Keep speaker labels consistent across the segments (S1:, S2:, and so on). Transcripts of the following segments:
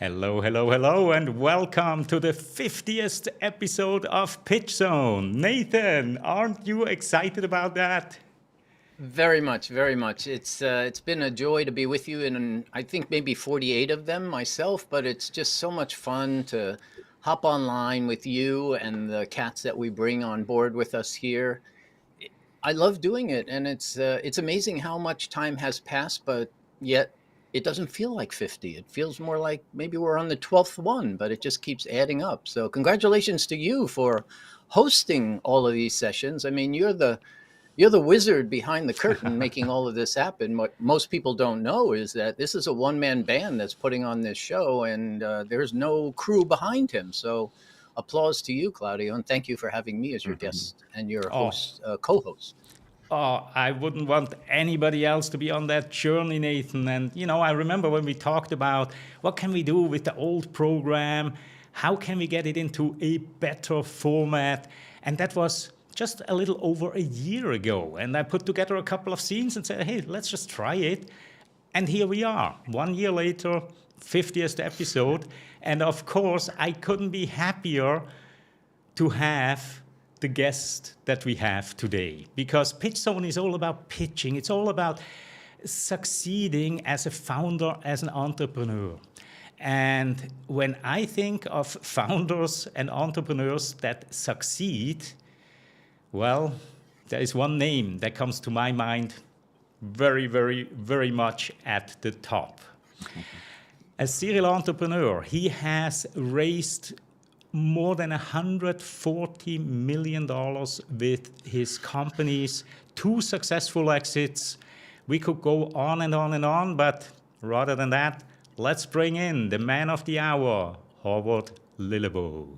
S1: Hello, hello, hello, and welcome to the 50th episode of PitchZone. Nathan, aren't you excited about that?
S2: Very much, very much. It's been a joy to be with you in I think maybe 48 of them myself, but it's just so much fun to hop online with you and the cats that we bring on board with us here. I love doing it, and it's amazing how much time has passed, but yet it doesn't feel like 50. It feels more like maybe we're on the 12th one, but it just keeps adding up. So congratulations to you for hosting all of these sessions. I mean, you're the wizard behind the curtain making all of this happen. What most people don't know is that this is a one-man band that's putting on this show, and there's no crew behind him. So applause to you, Claudio, and thank you for having me as your guest and your
S1: Oh,
S2: host, co-host.
S1: I wouldn't want anybody else to be on that journey, Nathan. And, I remember when we talked about what can we do with the old program? How can we get it into a better format? And that was just a little over a year ago. And I put together a couple of scenes and said, hey, let's just try it. And here we are, 1 year later, 50th episode. And of course, I couldn't be happier to have the guest that we have today, because PitchZone is all about pitching. It's all about succeeding as a founder, as an entrepreneur. And when I think of founders and entrepreneurs that succeed, well, there is one name that comes to my mind very, very, very much at the top. A serial entrepreneur, he has raised more than $140 million with his companies, 2 successful exits. We could go on and on and on, but rather than that, let's bring in the man of the hour, Håvard Lillebo.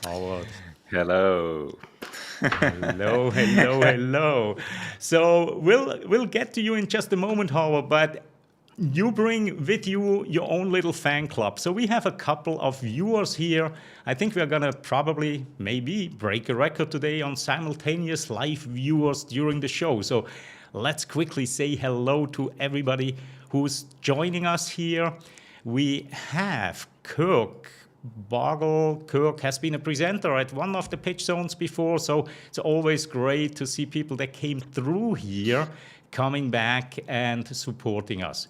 S1: Håvard.
S3: Hello.
S1: Hello, hello, hello. So we'll get to you in just a moment, Howard, but you bring with you your own little fan club. So we have a couple of viewers here. I think we're going to probably maybe break a record today on simultaneous live viewers during the show. So let's quickly say hello to everybody who's joining us here. We have Kirk Bogle. Kirk has been a presenter at one of the pitch zones before, so it's always great to see people that came through here coming back and supporting us.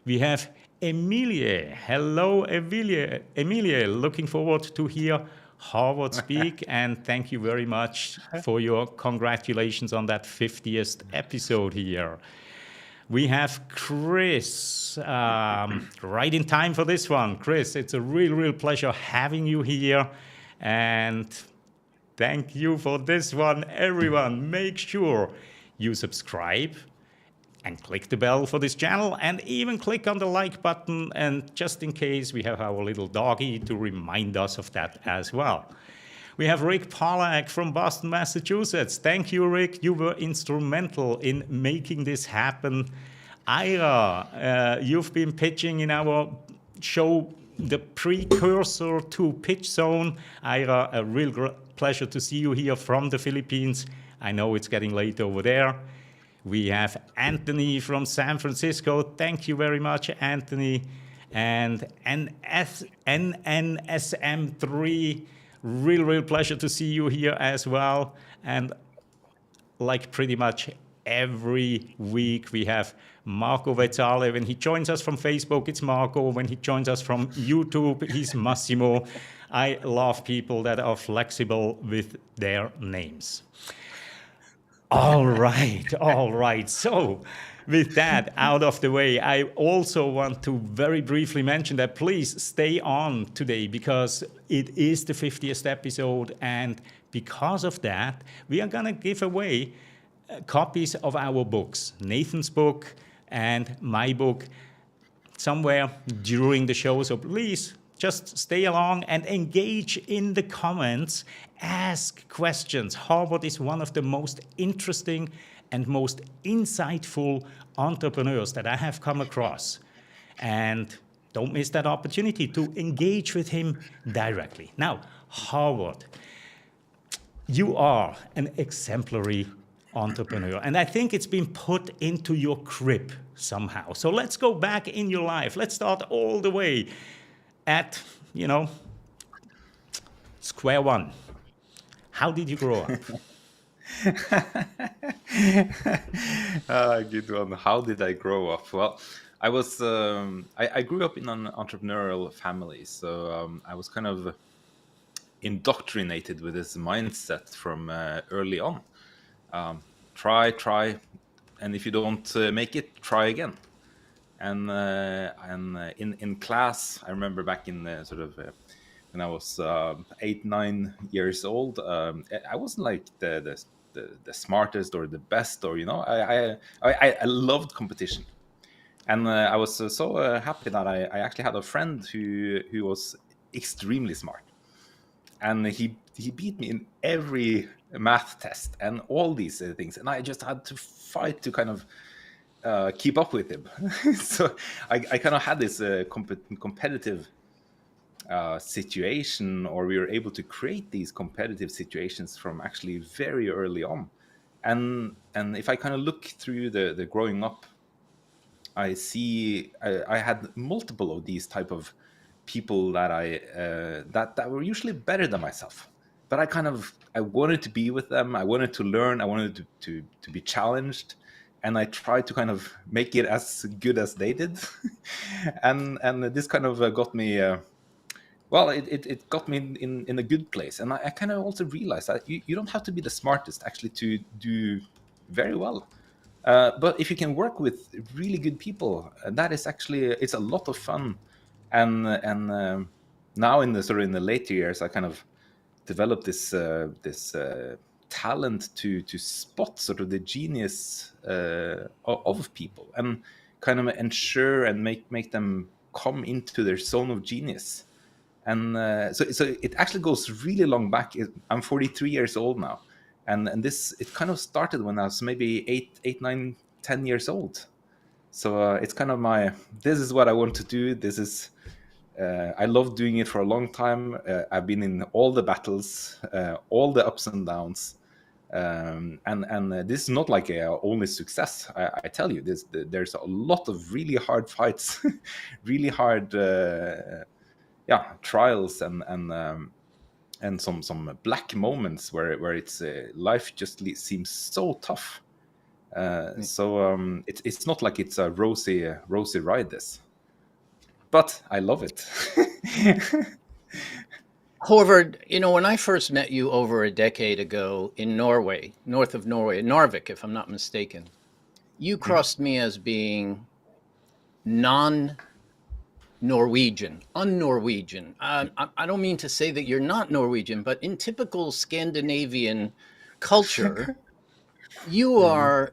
S1: We have Emilie. Hello, Emilie. Emilie, looking forward to hear Håvard speak, and thank you very much for your congratulations on that 50th episode here. We have Chris, right in time for this one. Chris, it's a real pleasure having you here. And thank you for this one, everyone. Make sure you subscribe and click the bell for this channel, and even click on the like button. And just in case, we have our little doggy to remind us of that as well. We have Rick Pollack from Boston, Massachusetts. Thank you, Rick. You were instrumental in making this happen. Ira, you've been pitching in our show, the precursor to PitchZone. Ira, a real pleasure to see you here from the Philippines. I know it's getting late over there. We have Anthony from San Francisco. Thank you very much, Anthony. And NNSM3. Real pleasure to see you here as well. And like pretty much every week, we have Marco Vezzale. When he joins us from Facebook, it's Marco. When he joins us from YouTube, he's Massimo. I love people that are flexible with their names. All right. So with that out of the way, I also want to very briefly mention that please stay on today, because it is the 50th episode. And because of that, we are going to give away copies of our books, Nathan's book and my book, somewhere during the show. So please just stay along and engage in the comments. Ask questions. Håvard is one of the most interesting and most insightful entrepreneurs that I have come across. And don't miss that opportunity to engage with him directly. Now, Håvard, you are an exemplary entrepreneur. And I think it's been put into your crib somehow. So let's go back in your life. Let's start all the way at, square one. How did you grow up?
S3: Good one. How did I grow up? Well, I grew up in an entrepreneurial family, so I was kind of indoctrinated with this mindset from early on. Try, and if you don't make it, try again. And in class, I remember back in the sort of when I was 8, 9 years old, I wasn't like the smartest or the best, or I loved competition, and I was so happy that I actually had a friend who was extremely smart, and he beat me in every math test and all these things, and I just had to fight to kind of keep up with him. So I kind of had this competitive situation, or we were able to create these competitive situations from actually very early on. And if I kind of look through the growing up, I see I had multiple of these type of people that that were usually better than myself, but I wanted to be with them. I wanted to learn. I wanted to be challenged, and I tried to kind of make it as good as they did. And this kind of got me. Well, it got me in a good place, and I kind of also realized that you don't have to be the smartest actually to do very well. But if you can work with really good people, that is actually it's a lot of fun. And now in the later years, I kind of developed this talent to spot sort of the genius of people, and kind of ensure and make them come into their zone of genius. And so it actually goes really long back. I'm 43 years old now, and this it kind of started when I was maybe 8, 9, 10 years old. So it's kind of this is what I want to do. This is I love doing it for a long time. I've been in all the battles, all the ups and downs, and this is not like only success. I tell you, there's a lot of really hard fights, really hard trials, and some black moments where it's life just seems so tough. So it's not like it's a rosy ride, this, but I love it.
S2: Håvard, when I first met you over a decade ago in Norway, north of Norway, Narvik, if I'm not mistaken, you crossed me as being non-Norwegian, un-Norwegian. I don't mean to say that you're not Norwegian, but in typical Scandinavian culture, you are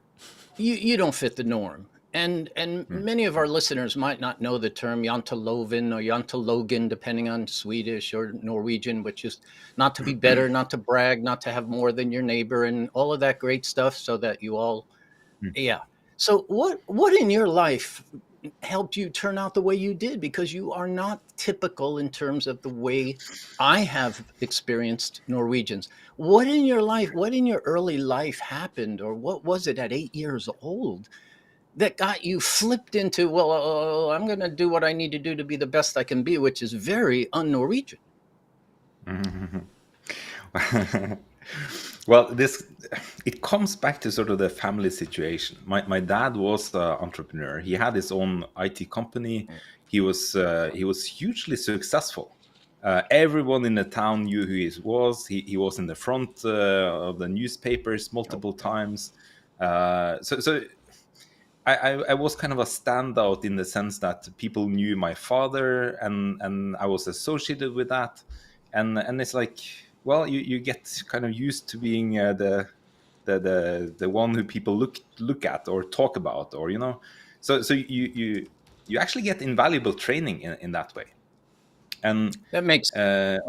S2: you don't fit the norm. And many of our listeners might not know the term janteloven or jantelogen, depending on Swedish or Norwegian, which is not to be better, not to brag, not to have more than your neighbor, and all of that great stuff, so that you all, yeah. So what in your life helped you turn out the way you did? Because you are not typical in terms of the way I have experienced Norwegians. What in your life, what in your early life happened, or what was it at 8 years old that got you flipped into, well, I'm going to do what I need to do to be the best I can be, which is very un-Norwegian?
S3: Well, it comes back to sort of the family situation. My dad was an entrepreneur. He had his own IT company. He was hugely successful. Everyone in the town knew who he was. He was in the front of the newspapers multiple times. So I was kind of a standout in the sense that people knew my father, and I was associated with that. And it's like, well, you get kind of used to being the one who people look at or talk about, or so you actually get invaluable training in that way. And
S2: that makes
S3: yeah,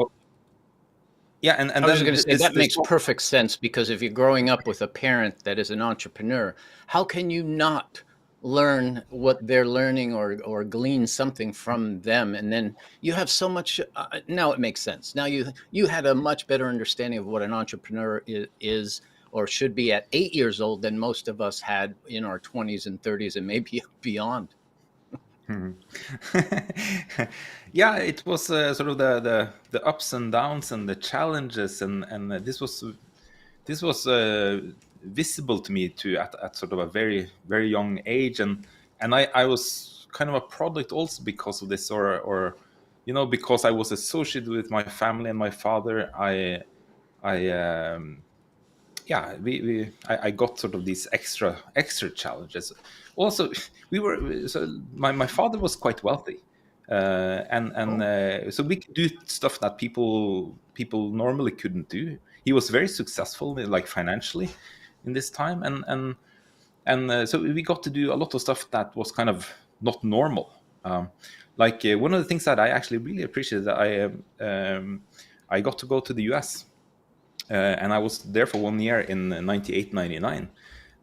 S3: and
S2: I was
S3: then
S2: going to say that makes perfect sense, because if you're growing up with a parent that is an entrepreneur, how can you not learn what they're learning, or glean something from them? And then you have so much. Now it makes sense. Now you had a much better understanding of what an entrepreneur is, or should be at 8 years old than most of us had in our 20s and 30s and maybe beyond.
S3: Yeah, it was sort of the ups and downs and the challenges, and this was visible to me too at sort of a very very young age, and I was kind of a product also because of this, or because I was associated with my family and my father. I yeah, I got sort of these extra challenges. Also, my father was quite wealthy, and so we could do stuff that people normally couldn't do. He was very successful, like financially, in this time, and so we got to do a lot of stuff that was kind of not normal. One of the things that I actually really appreciated, I got to go to the US. And I was there for 1 year in 98, 99.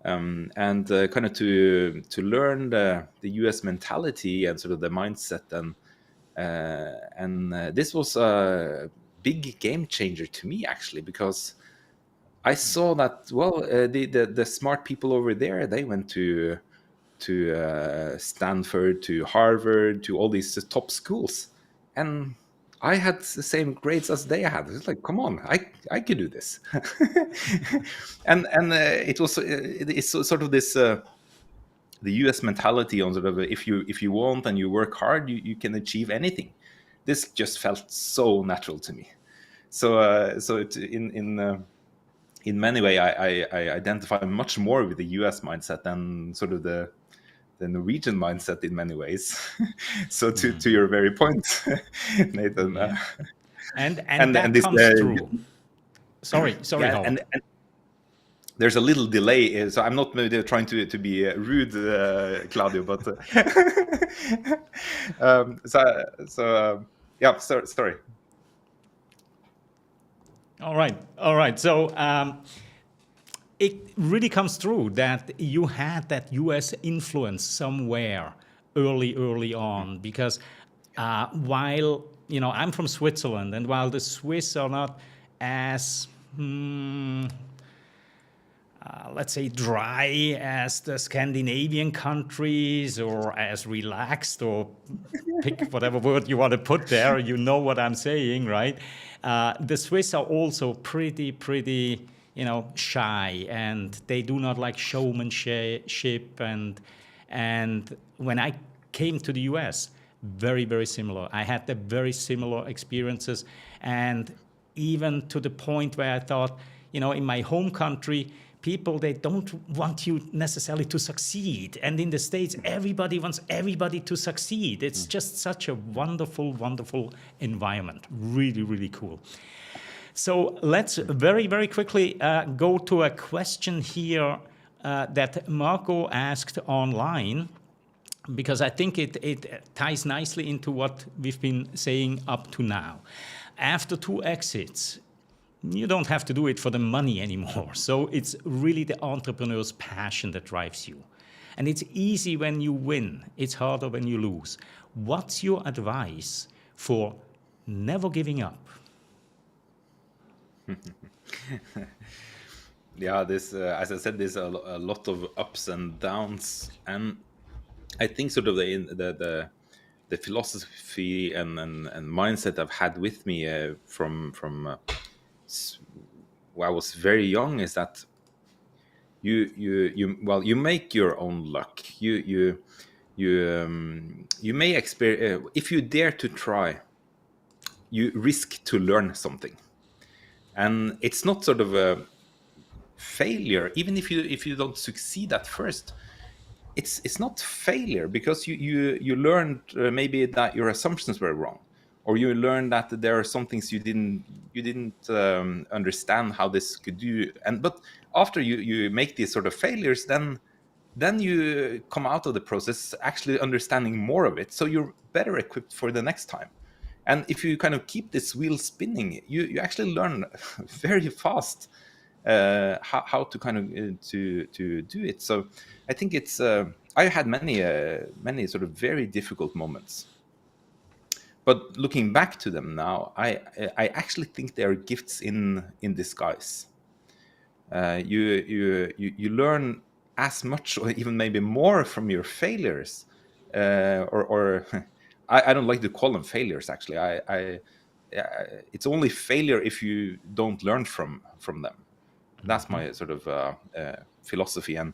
S3: And kind of to learn the US mentality and sort of the mindset. And this was a big game changer to me, actually, because I saw that, well, the smart people over there, they went to Stanford, to Harvard, to all these top schools. And I had the same grades as they had. It's like, come on, I could do this. and it's sort of this the US mentality on sort of if you want and you work hard, you can achieve anything. This just felt so natural to me. So in many ways, I identify much more with the US mindset than sort of the Norwegian mindset in many ways. So to your very point, Nathan.
S1: Yeah. And that
S3: this,
S1: comes through. Sorry,
S3: yeah,
S1: Howard.
S3: and there's a little delay, so I'm not trying to be rude, Claudio, but yeah, sorry.
S1: All right. So it really comes through that you had that US influence somewhere early on, because while I'm from Switzerland, and while the Swiss are not as let's say dry as the Scandinavian countries, or as relaxed, or pick whatever word you want to put there, you know what I'm saying, right? The Swiss are also pretty shy, and they do not like showmanship, and when I came to the US, very similar. I had the very similar experiences, and even to the point where I thought, in my home country, people, they don't want you necessarily to succeed. And in the States, everybody wants everybody to succeed. It's just such a wonderful environment. Really cool. So let's very quickly go to a question here that Marco asked online, because I think it ties nicely into what we've been saying up to now. After 2 exits, you don't have to do it for the money anymore. So it's really the entrepreneur's passion that drives you. And it's easy when you win. It's harder when you lose. What's your advice for never giving up?
S3: Yeah, this, as I said, there's a lot of ups and downs. And I think sort of the philosophy and mindset I've had with me from when I was very young is that you make your own luck. You may experience, if you dare to try, you risk to learn something, and it's not sort of a failure. Even if you don't succeed at first, it's not failure, because you learned maybe that your assumptions were wrong, or you learned that there are some things you didn't understand how this could do. But after you make these sort of failures, then you come out of the process actually understanding more of it, so you're better equipped for the next time. And if you kind of keep this wheel spinning, you actually learn very fast how to kind of to do it. So I think it's I had many sort of very difficult moments, but looking back to them now, I actually think they are gifts in disguise. You learn as much or even maybe more from your failures, or I don't like to call them failures. Actually, it's only failure if you don't learn from them. That's my sort of philosophy. And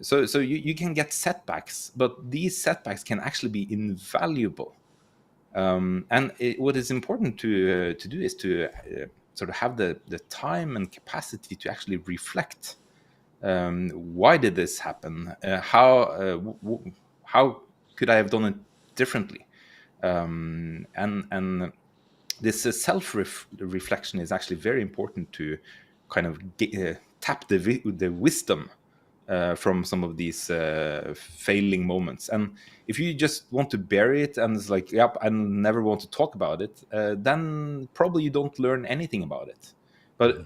S3: so you can get setbacks, but these setbacks can actually be invaluable. And what is important to do is to sort of have the time and capacity to actually reflect. Why did this happen? How could I have done it differently? And this self-reflection is actually very important to kind of tap the wisdom from some of these failing moments. And if you just want to bury it and it's like, yep, I never want to talk about it, then probably you don't learn anything about it. But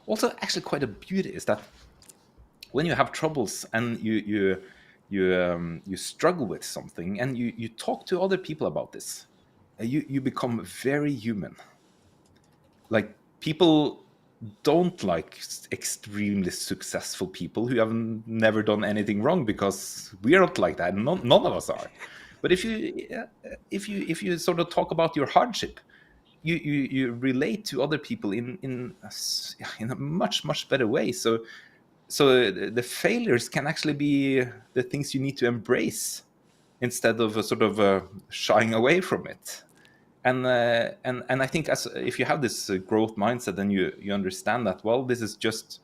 S3: also, actually, quite a beauty is that when you have troubles and you struggle with something and you talk to other people about this, you become very human. Like, people don't like extremely successful people who have never done anything wrong, because we're not like that. None of us are. But if you sort of talk about your hardship, you relate to other people in a much better way. So the failures can actually be the things you need to embrace instead of sort of shying away from it. And I think if you have this growth mindset, then you understand that, well, this is just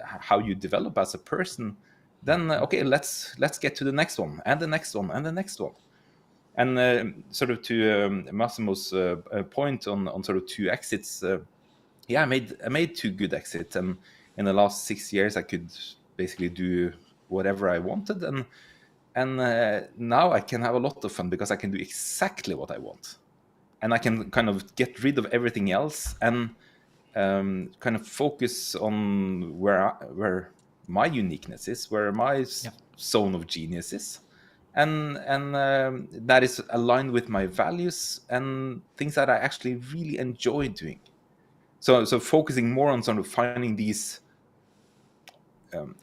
S3: how you develop as a person. Then okay, let's get to the next one and the next one and the next one. And sort of to Massimo's point on sort of 2 exits, yeah, I made 2 good exits, and in the last 6 years I could basically do whatever I wanted, and now I can have a lot of fun because I can do exactly what I want. And I can kind of get rid of everything else and kind of focus on where my uniqueness is, where my zone of genius is, and that is aligned with my values and things that I actually really enjoy doing. So focusing more on sort of finding these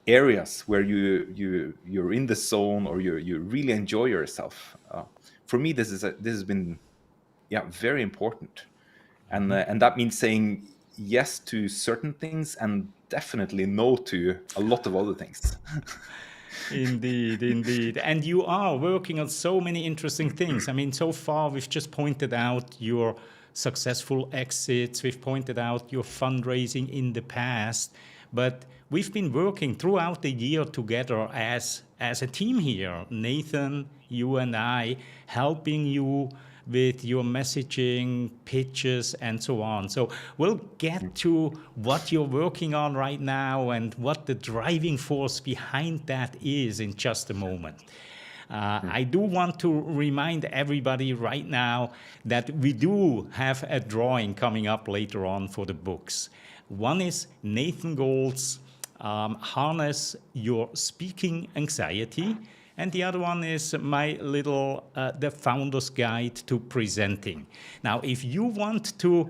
S3: areas where you're in the zone, or you really enjoy yourself. For me, this has been very important, and that means saying yes to certain things and definitely no to a lot of other things.
S1: Indeed. And you are working on so many interesting things. I mean, so far we've just pointed out your successful exits, we've pointed out your fundraising in the past, but we've been working throughout the year together as a team here, Nathan, you and I, helping you with your messaging, pitches, and so on. So we'll get to what you're working on right now and what the driving force behind that is in just a moment. I do want to remind everybody right now that we do have a drawing coming up later on for the books. One is Nathan Gold's Harness Your Speaking Anxiety, and the other one is my little The Founder's Guide to Presenting. Now, if you want to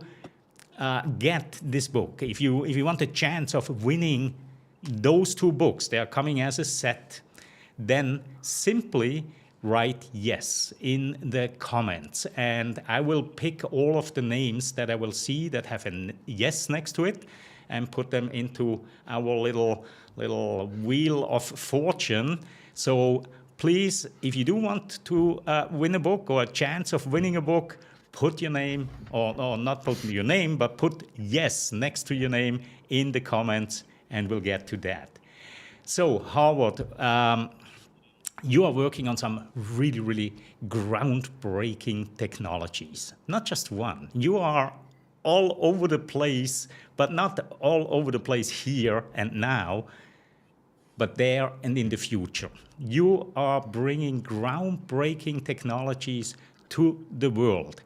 S1: get this book, if you want a chance of winning those 2 books, they are coming as a set, then simply write yes in the comments, and I will pick all of the names that I will see that have a yes next to it and put them into our little wheel of fortune. So please, if you do want to win a book or a chance of winning a book, put your name, or not put your name, but put yes next to your name in the comments, and we'll get to that. So, Håvard, you are working on some really groundbreaking technologies. Not just one. You are all over the place, but not all over the place here and now, but there and in the future. You are bringing groundbreaking technologies to the world.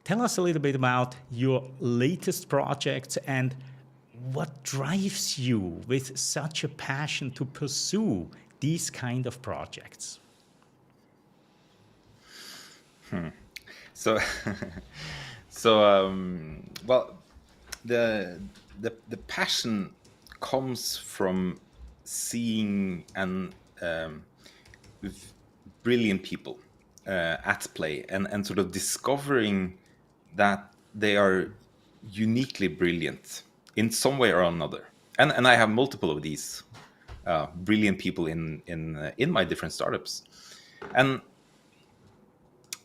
S1: Tell us a little bit about your latest projects and what drives you with such a passion to pursue these kind of projects.
S3: So, well, the passion comes from seeing and brilliant people at play, and sort of discovering that they are uniquely brilliant in some way or another. And I have multiple of these brilliant people in my different startups. And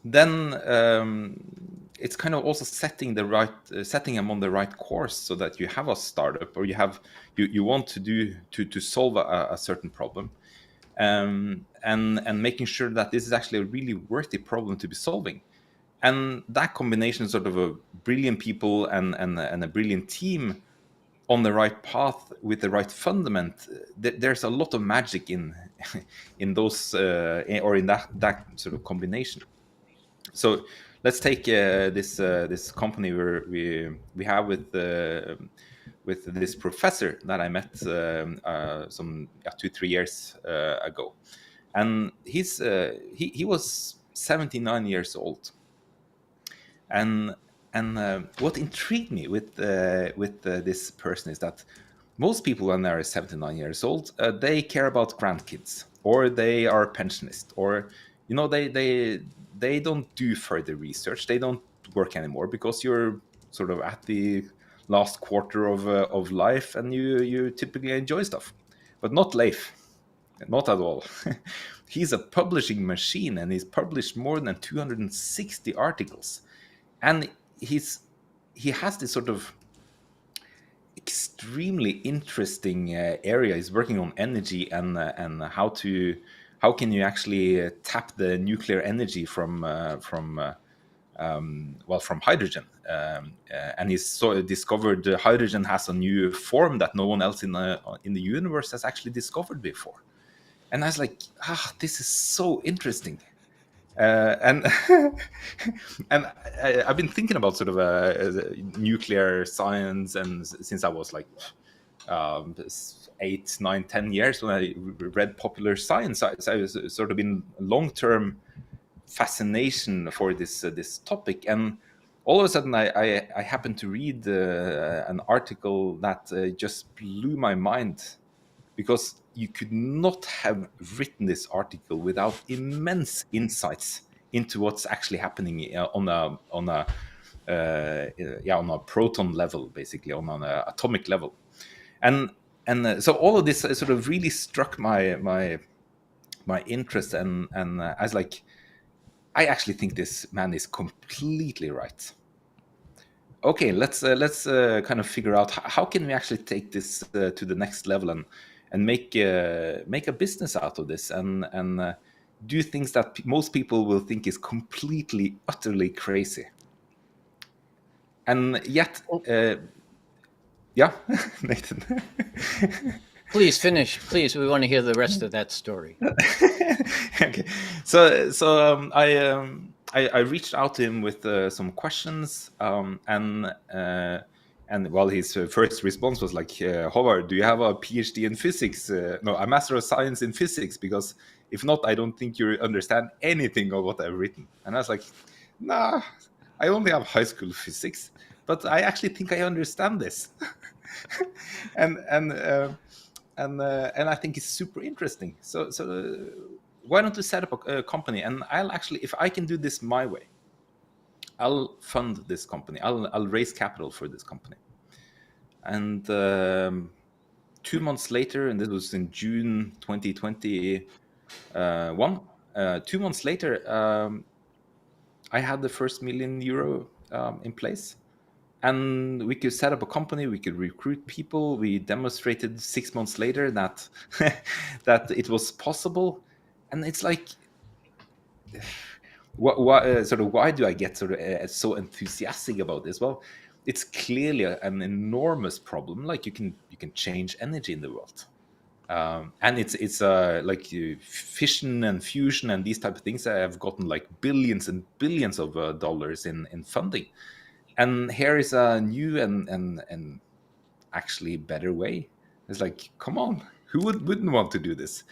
S3: then it's kind of also setting them on the right course, so that you have a startup, or you want to solve a certain problem, and making sure that this is actually a really worthy problem to be solving. And that combination, sort of a brilliant people and a brilliant team on the right path with the right fundament, there's a lot of magic in those or in that sort of combination. So let's take this company where we have with this professor that I met some 2-3 years ago, and he was 79 years old. And what intrigued me with this person is that most people, when they're 79 years old, they care about grandkids, or they are pensionists, or they don't do further research. They don't work anymore because you're sort of at the last quarter of life, and you typically enjoy stuff. But not Leif, not at all. He's a publishing machine, and he's published more than 260 articles. And he has this sort of extremely interesting area. He's working on energy and how can you actually tap the nuclear energy from hydrogen. And he's discovered hydrogen has a new form that no one else in the universe has actually discovered before. And I was like, this is so interesting. And and I've been thinking about sort of nuclear science, and since I was like 8, 9, 10 years when I read popular science, I was sort of in long-term fascination for this topic. And all of a sudden I happened to read an article that just blew my mind, because you could not have written this article without immense insights into what's actually happening on a proton level, basically on an atomic level. And so all of this sort of really struck my interest, and I was like, I actually think this man is completely right. Okay, let's kind of figure out how can we actually take this to the next level, and make a business out of this, and do things that most people will think is completely, utterly crazy. And yet, yeah, Nathan.
S2: Please finish. Please, we want to hear the rest of that story.
S3: Okay, so I reached out to him with some questions, and well, his first response was like, Håvard, do you have a PhD in physics? No, a Master of Science in Physics, because if not, I don't think you understand anything of what I've written. And I was like, nah, I only have high school physics, but I actually think I understand this. and I think it's super interesting. So why don't we set up a company? And I'll actually, if I can do this my way, I'll fund this company. I'll raise capital for this company. And 2 months later, and this was in June 2021, 2 months later, I had the first €1 million in place. And we could set up a company, we could recruit people. We demonstrated 6 months later that that it was possible. And it's like, why do I get sort of so enthusiastic about this? Well, it's clearly an enormous problem. Like you can change energy in the world, and it's like fission and fusion and these type of things that have gotten like billions and billions of dollars in funding. And here is a new and actually better way. It's like, come on, who wouldn't want to do this?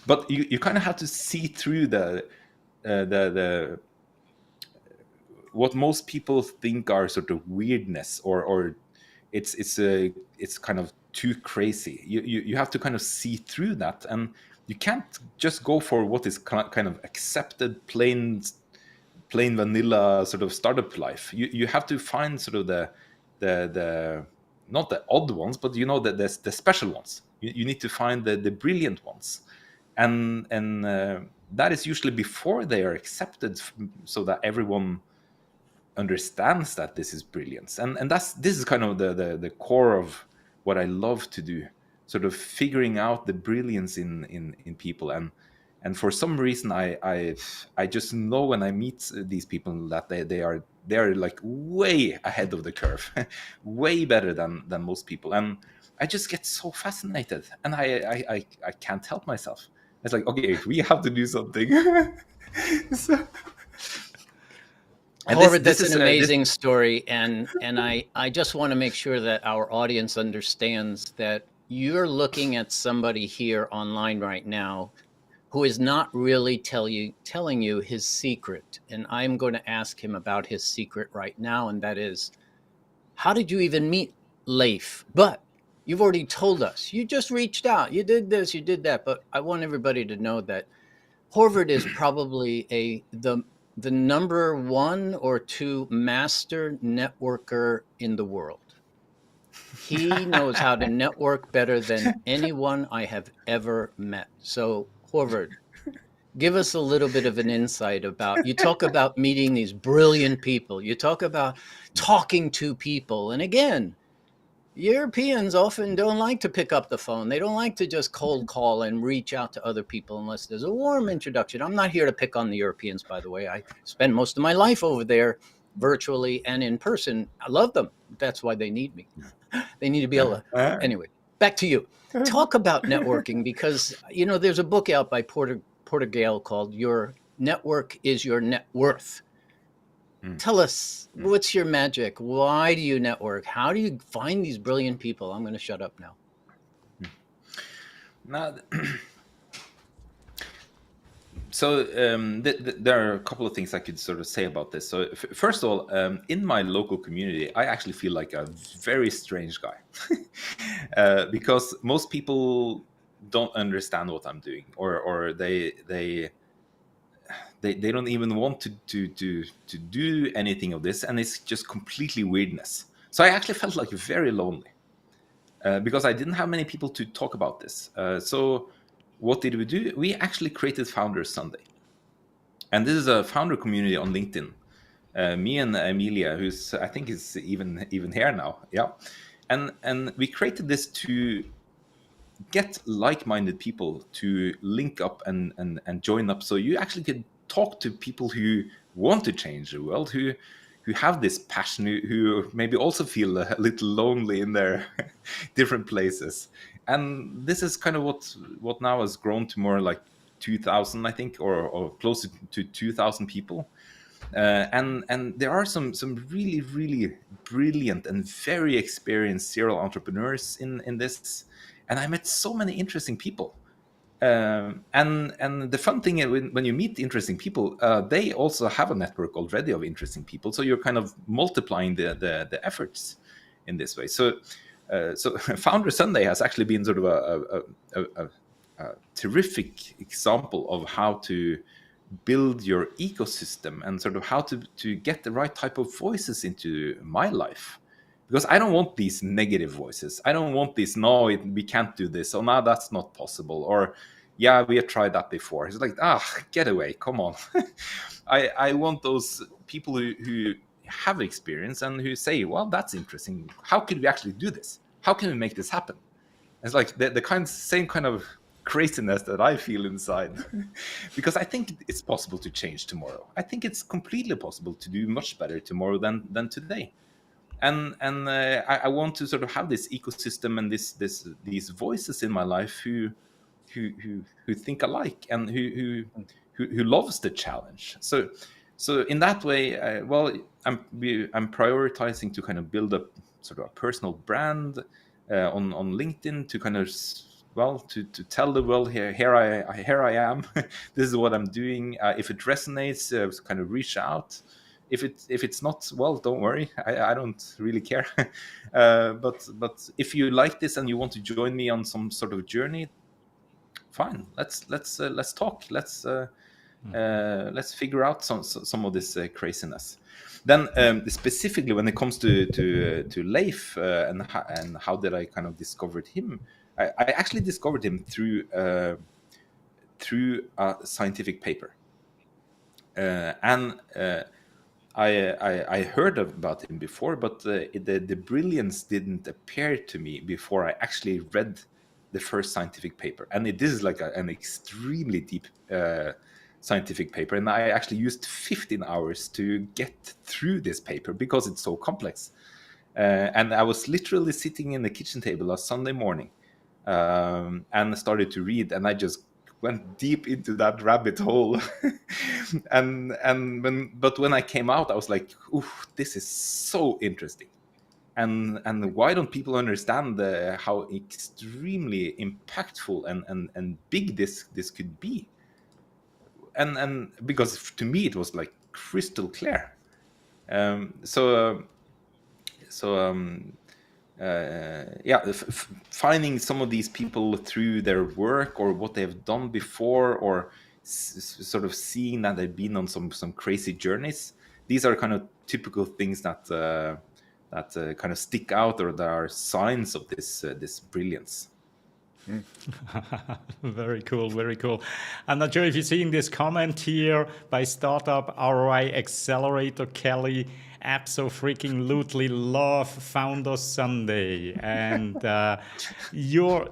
S3: But you kind of have to see through the what most people think are sort of weirdness, or it's kind of too crazy. You have to kind of see through that, and you can't just go for what is kind of accepted plain vanilla sort of startup life. You have to find sort of the not the odd ones, but the special ones. You need to find the brilliant ones, and that is usually before they are accepted, so that everyone understands that this is brilliance. And this is kind of the core of what I love to do, sort of figuring out the brilliance in people. And for some reason I just know when I meet these people that they are like way ahead of the curve, way better than most people, and I just get so fascinated, and I can't help myself. It's like, okay, we have to do something. So, and
S2: Håvard, that's an amazing story, and I just want to make sure that our audience understands that you're looking at somebody here online right now who is not really telling you his secret, and I'm going to ask him about his secret right now, and that is, how did you even meet Leif? But you've already told us. You just reached out. You did this, you did that, but I want everybody to know that Håvard is probably the number 1 or 2 master networker in the world. He knows how to network better than anyone I have ever met. So, Håvard, give us a little bit of an insight about, you talk about meeting these brilliant people. You talk about talking to people. And again, Europeans often don't like to pick up the phone. They don't like to just cold call and reach out to other people unless there's a warm introduction. I'm not here to pick on the Europeans, by the way. I spend most of my life over there virtually and in person. I love them. That's why they need me. They need to be able to. Anyway, back to you. Talk about networking, because, there's a book out by Porter Gale called Your Network is Your Net Worth. Tell us, what's your magic? Why do you network? How do you find these brilliant people? I'm going to shut up now.
S3: So there are a couple of things I could sort of say about this. So first of all, in my local community, I actually feel like a very strange guy, because most people don't understand what I'm doing, or they don't even want to do anything of this, and it's just completely weirdness. So I actually felt like very lonely, because I didn't have many people to talk about this. So what did we do? We actually created Founders Sunday, and this is a founder community on LinkedIn. Me and Emilia, who's I think is even here now, yeah, and we created this to get like-minded people to link up and join up, so you actually could talk to people who want to change the world, who have this passion, who maybe also feel a little lonely in their different places. And this is kind of what now has grown to more like 2,000, I think, or close to 2,000 people. And there are some really, really brilliant and very experienced serial entrepreneurs in this. And I met so many interesting people. And the fun thing is, when you meet interesting people, they also have a network already of interesting people. So you're kind of multiplying the efforts in this way. So Founder Sunday has actually been sort of a terrific example of how to build your ecosystem and sort of how to get the right type of voices into my life. Because I don't want these negative voices. I don't want this, no, we can't do this. Oh, no, that's not possible. Or, yeah, we have tried that before. It's like, get away, come on. I want those people who have experience and who say, well, that's interesting. How could we actually do this? How can we make this happen? It's like the same kind of craziness that I feel inside. Because I think it's possible to change tomorrow. I think it's completely possible to do much better tomorrow than today. And I want to sort of have this ecosystem and these voices in my life who think alike and who loves the challenge. So in that way, I'm prioritizing to kind of build up sort of a personal brand on LinkedIn, to kind of to tell the world, here I am. This is what I'm doing. If it resonates, kind of reach out. If it's not, well, don't worry. I don't really care. But if you like this and you want to join me on some sort of journey, fine. Let's talk. Let's figure out some of this craziness. Then specifically when it comes to Leif and how did I kind of discovered him, I actually discovered him through a scientific paper, and I heard about him before, but the brilliance didn't appear to me before I actually read the first scientific paper. And this is like an extremely deep scientific paper, and I actually used 15 hours to get through this paper because it's so complex. And I was literally sitting in the kitchen table last Sunday morning and started to read, and I just went deep into that rabbit hole. But when I came out, I was like, "Ooh, this is so interesting." And why don't people understand how extremely impactful and big this could be? And because to me it was like crystal clear. Finding some of these people through their work or what they've done before, or sort of seeing that they've been on some crazy journeys. These are kind of typical things that kind of stick out, or there are signs of this brilliance.
S1: Very cool, very cool. I'm not sure if you're seeing this comment here by Startup ROI Accelerator Kelly. Abso-freaking-lutely love Founder Sunday, and your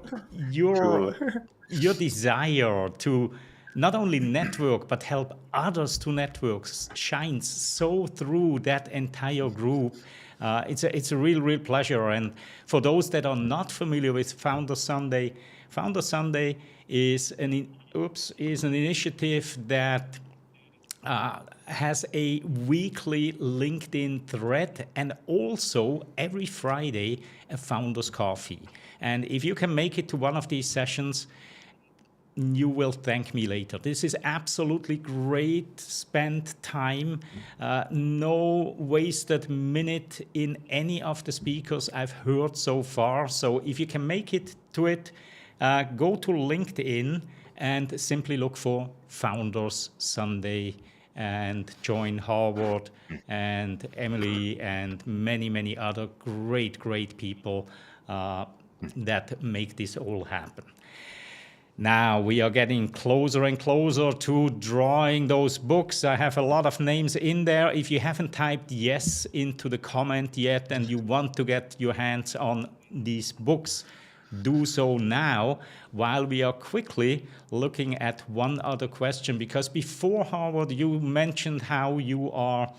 S1: desire to not only network but help others to network shines so through that entire group. It's a real pleasure. And for those that are not familiar with Founder Sunday is an initiative that has a weekly LinkedIn thread, and also every Friday a Founders Coffee. And if you can make it to one of these sessions, you will thank me later. This is absolutely great spent time, no wasted minute in any of the speakers I've heard so far. So if you can make it to it, go to LinkedIn and simply look for Founders Sunday and join Håvard and Emily and many other great people that make this all happen. Now we are getting closer and closer to drawing those books. I have a lot of names in there. If you haven't typed yes into the comment yet and you want to get your hands on these books, do so now, while we are quickly looking at one other question. Because before, Håvard, you mentioned how you are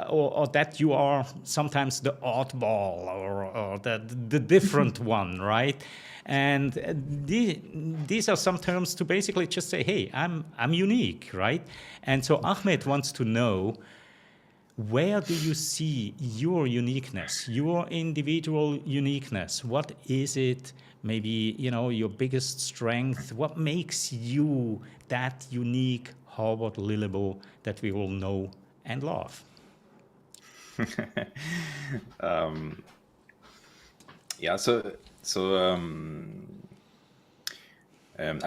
S1: or that you are sometimes the oddball or the different one, right? And these are some terms to basically just say, hey, I'm unique, right? And so Ahmed wants to know, where do you see your uniqueness, your individual uniqueness? What is it, maybe, your biggest strength? What makes you that unique Håvard Lillebo that we all know and love?
S3: I've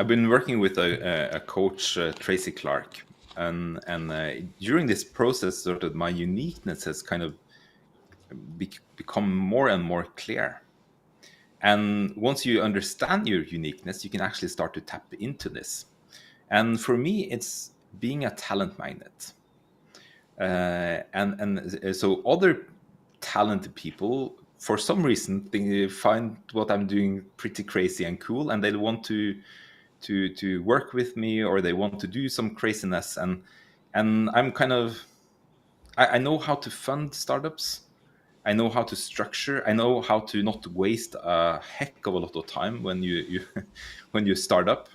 S3: been working with a coach, Tracy Clark, and during this process, sort of my uniqueness has kind of become more and more clear. And once you understand your uniqueness, you can actually start to tap into this. And for me, it's being a talent magnet. So other talented people, for some reason, they find what I'm doing pretty crazy and cool, and they want to work with me, or they want to do some craziness. And I'm kind of, I know how to fund startups. I know how to structure. I know how to not waste a heck of a lot of time when you when you start up.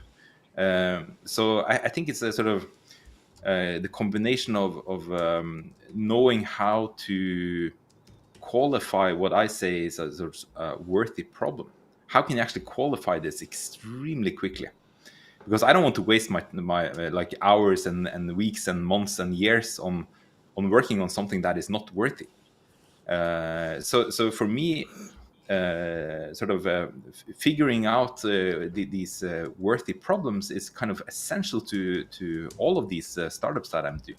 S3: So I think it's a sort of the combination of knowing how to qualify what I say is a sort of worthy problem. How can you actually qualify this extremely quickly? Because I don't want to waste my like hours and weeks and months and years on working on something that is not worthy. So for me, figuring out these worthy problems is kind of essential to all of these startups that I'm doing.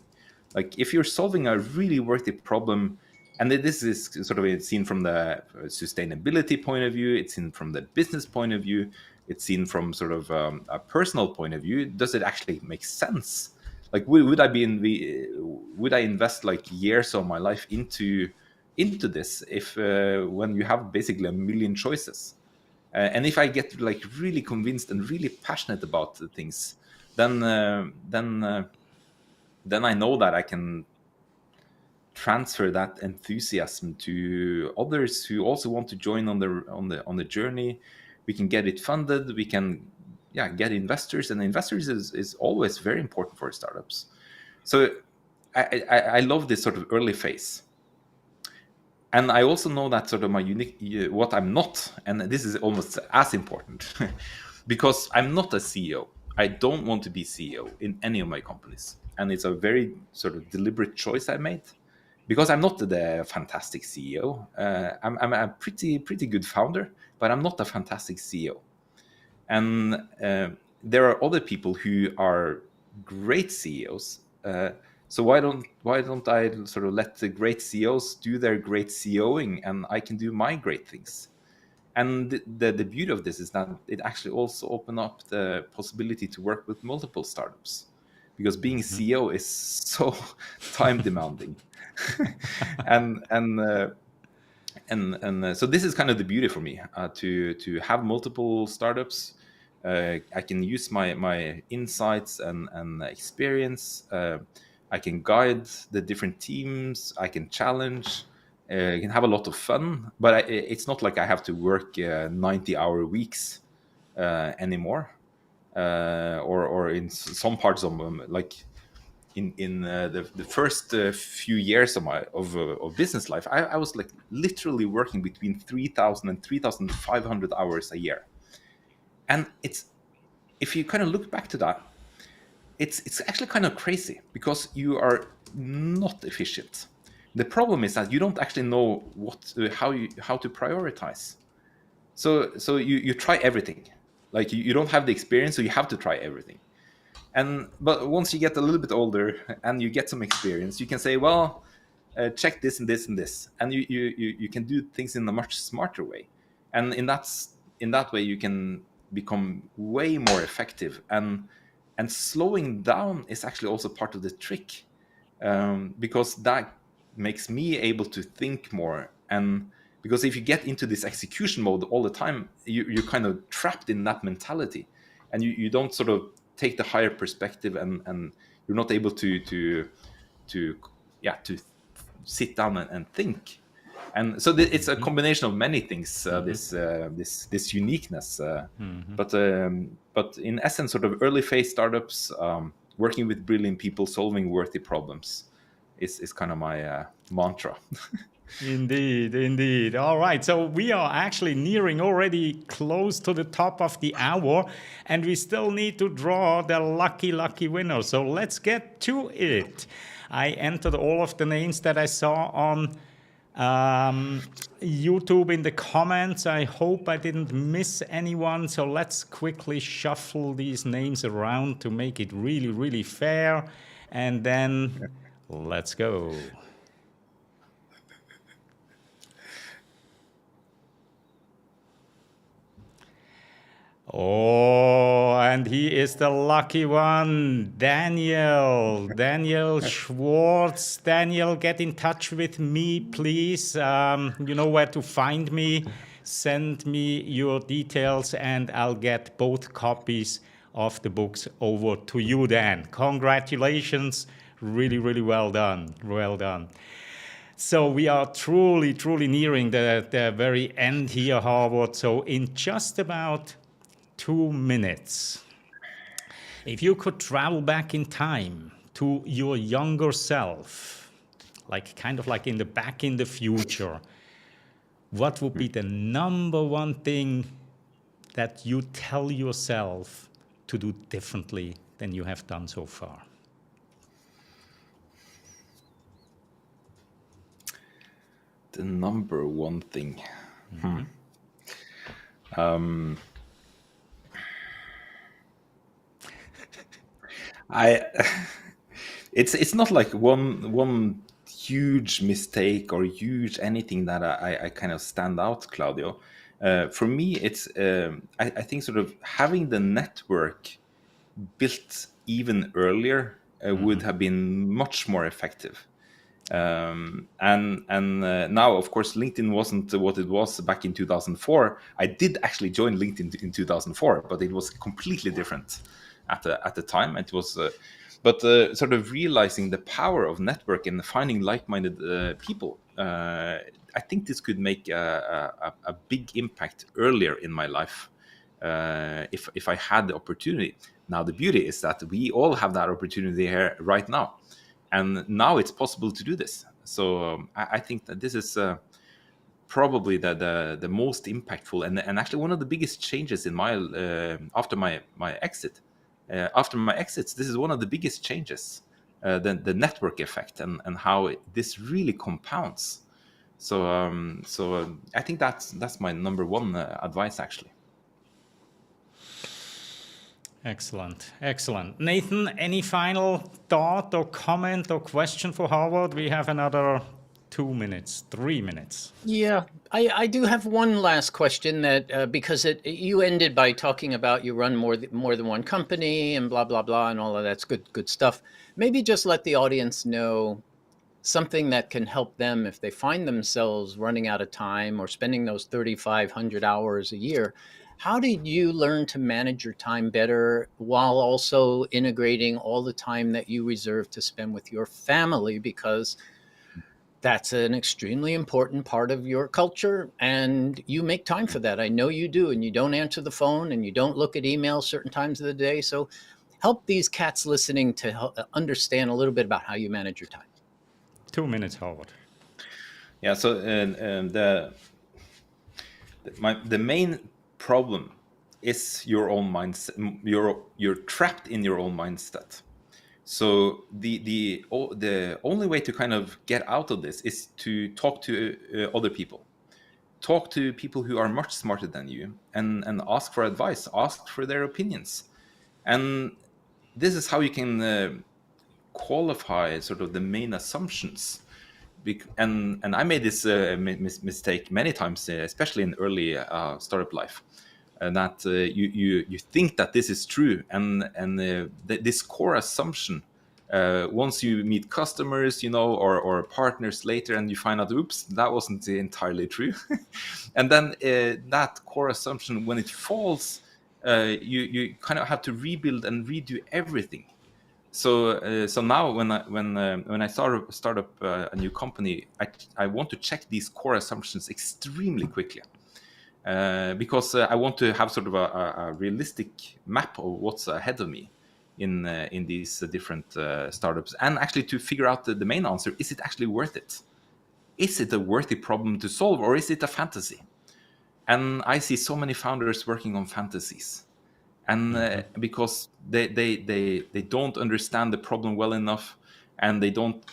S3: Like if you're solving a really worthy problem, and this is sort of seen from the sustainability point of view, it's seen from the business point of view, it's seen from sort of a personal point of view. Does it actually make sense? Like would I invest like years of my life into this if when you have basically a million choices? And if I get like really convinced and really passionate about the things, then I know that I can transfer that enthusiasm to others who also want to join on the journey. We can get it funded. We can get investors, and investors is always very important for startups. So I love this sort of early phase. And I also know that sort of my unique, what I'm not, and this is almost as important, because I'm not a CEO. I don't want to be CEO in any of my companies. And it's a very sort of deliberate choice I made, because I'm not the fantastic CEO. I'm a pretty good founder, but I'm not a fantastic CEO. And there are other people who are great CEOs. So why don't I sort of let the great CEOs do their great CEOing, and I can do my great things? And the beauty of this is that it actually also opened up the possibility to work with multiple startups, because being CEO is so time demanding. and so this is kind of the beauty for me, to have multiple startups. I can use my insights and experience. I can guide the different teams. I can challenge. I can have a lot of fun. But it's not like I have to work 90-hour weeks anymore. Or in some parts of like in the first few years of business life, I was like literally working between 3,000 and 3,500 hours a year. And if you kind of look back to that, it's actually kind of crazy, because you are not efficient. The problem is that you don't actually know how to prioritize. So you try everything. Like you don't have the experience, so you have to try everything. But once you get a little bit older and you get some experience, you can say, well, check this and this and this, and you can do things in a much smarter way. And in that way, you can become way more effective. And slowing down is actually also part of the trick, because that makes me able to think more. And because if you get into this execution mode all the time, you're kind of trapped in that mentality, and you don't sort of take the higher perspective, and you're not able to sit down and think. And so it's a combination of many things, this uniqueness. But in essence, sort of early phase startups, working with brilliant people, solving worthy problems is kind of my mantra.
S1: Indeed. All right. So we are actually nearing already close to the top of the hour, and we still need to draw the lucky winner. So let's get to it. I entered all of the names that I saw on YouTube in the comments. I hope I didn't miss anyone. So let's quickly shuffle these names around to make it really, really fair. And then let's go. Oh, and he is the lucky one, Daniel Schwartz. Daniel, get in touch with me, please. You know where to find me. Send me your details, and I'll get both copies of the books over to you, Dan. Congratulations. Really, really well done. Well done. So we are truly nearing the very end here, Håvard. So in just about 2 minutes, if you could travel back in time to your younger self, like kind of like in the future, what would be the number one thing that you tell yourself to do differently than you have done so far?
S3: The number one thing. I it's not like one huge mistake or huge anything that I kind of stand out, Claudio. For me, it's I think sort of having the network built even earlier would have been much more effective. And now, of course, LinkedIn wasn't what it was back in 2004. I did actually join LinkedIn in 2004, but it was completely different at the time. It was, but sort of realizing the power of network and finding like-minded people. I think this could make a big impact earlier in my life if I had the opportunity. Now, the beauty is that we all have that opportunity here right now. And now it's possible to do this. So I think that this is probably the most impactful and actually one of the biggest changes in my after my exit. After my exits, this is one of the biggest changes, the network effect and how this really compounds. So I think that's my number one advice, actually.
S1: Excellent, excellent. Nathan, any final thought or comment or question for Håvard? We have another 2 minutes, 3 minutes.
S2: Yeah, I do have one last question that because you ended by talking about you run more than one company and blah blah blah and all of that's good stuff. Maybe just let the audience know something that can help them if they find themselves running out of time or spending those 3,500 hours a year. How did you learn to manage your time better while also integrating all the time that you reserve to spend with your family? Because that's an extremely important part of your culture and you make time for that. I know you do, and you don't answer the phone and you don't look at emails certain times of the day. So help these cats listening to understand a little bit about how you manage your time.
S1: 2 minutes, Håvard.
S3: Yeah, so the main problem is your own mindset. You're trapped in your own mindset. So the only way to kind of get out of this is to talk to other people. Talk to people who are much smarter than you and ask for advice, ask for their opinions. And this is how you can qualify sort of the main assumptions. And I made this mistake many times, especially in early startup life, that you think that this is true, and this core assumption. Once you meet customers, or partners later, and you find out, oops, that wasn't entirely true, and then that core assumption, when it falls, you kind of have to rebuild and redo everything. So now when I start up a new company, I want to check these core assumptions extremely quickly, because I want to have sort of a realistic map of what's ahead of me in these different startups, and actually to figure out the main answer: is it actually worth it? Is it a worthy problem to solve, or is it a fantasy? And I see so many founders working on fantasies. And because they don't understand the problem well enough, and they don't,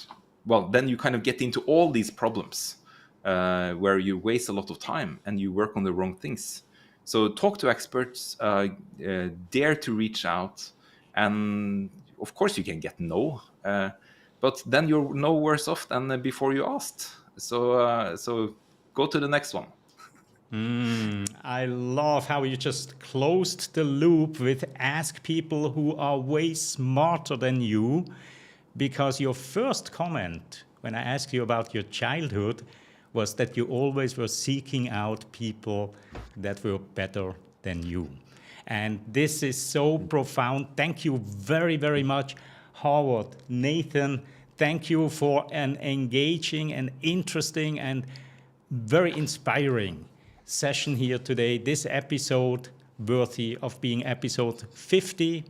S3: well, then you kind of get into all these problems where you waste a lot of time and you work on the wrong things. So talk to experts, dare to reach out, and of course you can get no, but then you're no worse off than before you asked. So go to the next one.
S1: I love how you just closed the loop with ask people who are way smarter than you, because your first comment when I asked you about your childhood was that you always were seeking out people that were better than you. And this is so profound. Thank you very, very much, Håvard, Nathan. Thank you for an engaging and interesting and very inspiring session here today. This episode worthy of being episode 50.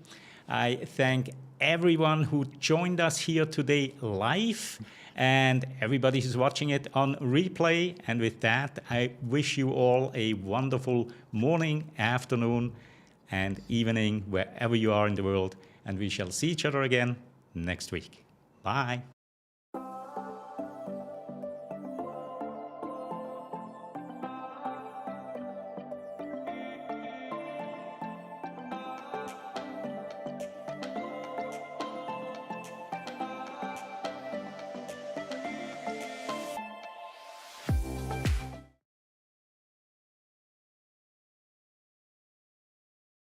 S1: I thank everyone who joined us here today live and everybody who's watching it on replay. And with that, I wish you all a wonderful morning, afternoon, and evening wherever you are in the world. And we shall see each other again next week. Bye.